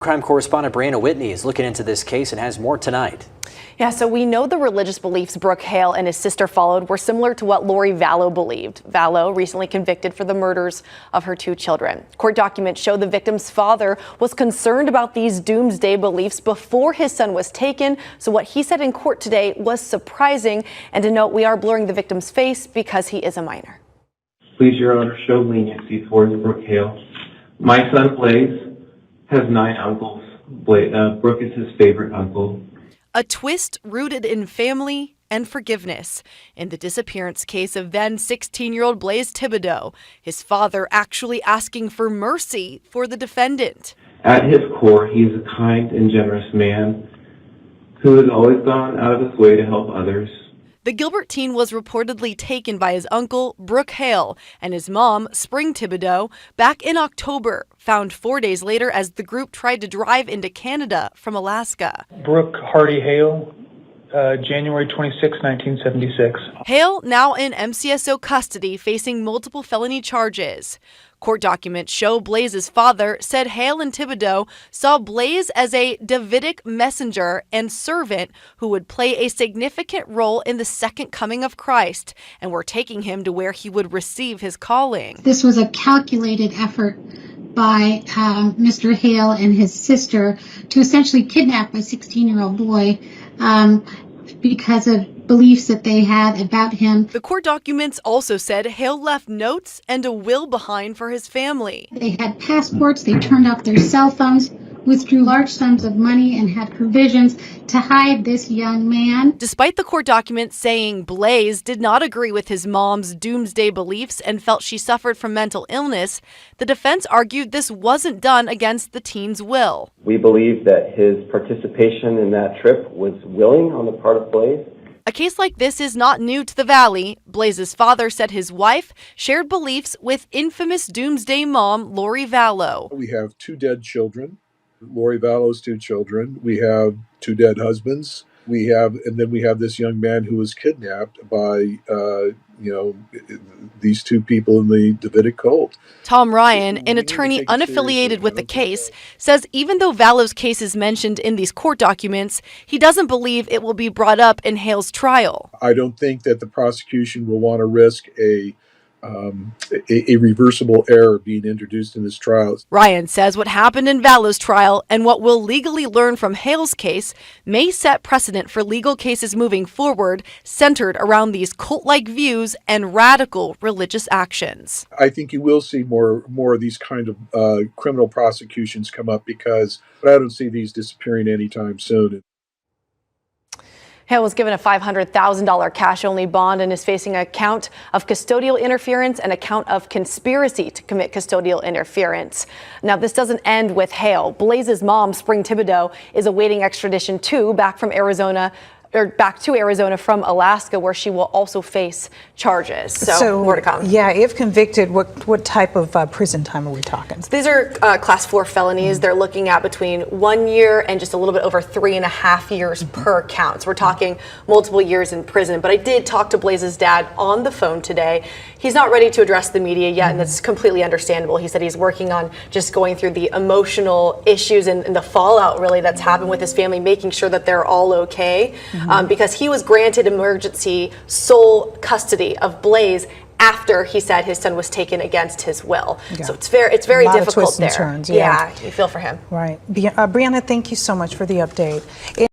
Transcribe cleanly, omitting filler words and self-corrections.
Crime correspondent Brianna Whitney is looking into this case and has more tonight. Yeah, so we know the religious beliefs Brooke Hale and his sister followed were similar to what Lori Vallow believed. Vallow recently convicted for the murders of her 2 children. Court documents show the victim's father was concerned about these doomsday beliefs before his son was taken. So what he said in court today was surprising. And to note, we are blurring the victim's face because he is a minor. Please, Your Honor, show leniency towards Brooke Hale. My son, Blaze, has 9 uncles. Brooke is his favorite uncle. A twist rooted in family and forgiveness. In the disappearance case of then 16-year-old Blaze Thibodeau, his father actually asking for mercy for the defendant. At his core, he is a kind and generous man who has always gone out of his way to help others. The Gilbert teen was reportedly taken by his uncle, Brooke Hale, and his mom, Spring Thibodeau, back in October, found 4 days later as the group tried to drive into Canada from Alaska. Brooke Hardy Hale, January 26, 1976. Hale now in MCSO custody facing multiple felony charges. Court documents show Blaze's father said Hale and Thibodeau saw Blaze as a Davidic messenger and servant who would play a significant role in the second coming of Christ and were taking him to where he would receive his calling. This was a calculated effort by Mr. Hale and his sister to essentially kidnap a 16-year-old boy because of beliefs that they had about him. The court documents also said Hale left notes and a will behind for his family. They had passports, they turned off their cell phones, withdrew large sums of money, and had provisions to hide this young man. Despite the court documents saying Blaze did not agree with his mom's doomsday beliefs and felt she suffered from mental illness, the defense argued this wasn't done against the teen's will. We believe that his participation in that trip was willing on the part of Blaze. A case like this is not new to the Valley. Blaze's father said his wife shared beliefs with infamous doomsday mom Lori Vallow. We have 2 dead children. Lori Vallow's 2 children. We have 2 dead husbands. And then we have this young man who was kidnapped by, these 2 people in the Davidic cult. Tom Ryan, an attorney unaffiliated with the case, says even though Vallow's case is mentioned in these court documents, he doesn't believe it will be brought up in Hale's trial. I don't think that the prosecution will want to risk a reversible error being introduced in this trial. Ryan says what happened in Vallow's trial and what we'll legally learn from Hale's case may set precedent for legal cases moving forward centered around these cult-like views and radical religious actions. I think you will see more of these kind of criminal prosecutions come up but I don't see these disappearing anytime soon. Hale was given a $500,000 cash-only bond and is facing a count of custodial interference and a count of conspiracy to commit custodial interference. Now, this doesn't end with Hale. Blaze's mom, Spring Thibodeau, is awaiting extradition back to Arizona from Alaska, where she will also face charges. So more to come. Yeah, if convicted, what type of prison time are we talking? So these are class 4 felonies. They're looking at between 1 year and just a little bit over 3.5 years per count. So we're talking multiple years in prison. But I did talk to Blaze's dad on the phone today. He's not ready to address the media yet, and that's completely understandable. He said he's working on just going through the emotional issues and the fallout really that's happened with his family, making sure that they're all okay. Because he was granted emergency sole custody of Blaze after he said his son was taken against his will. Yeah. So it's very difficult there. Turns, yeah, you feel for him. Right. Brianna, thank you so much for the update.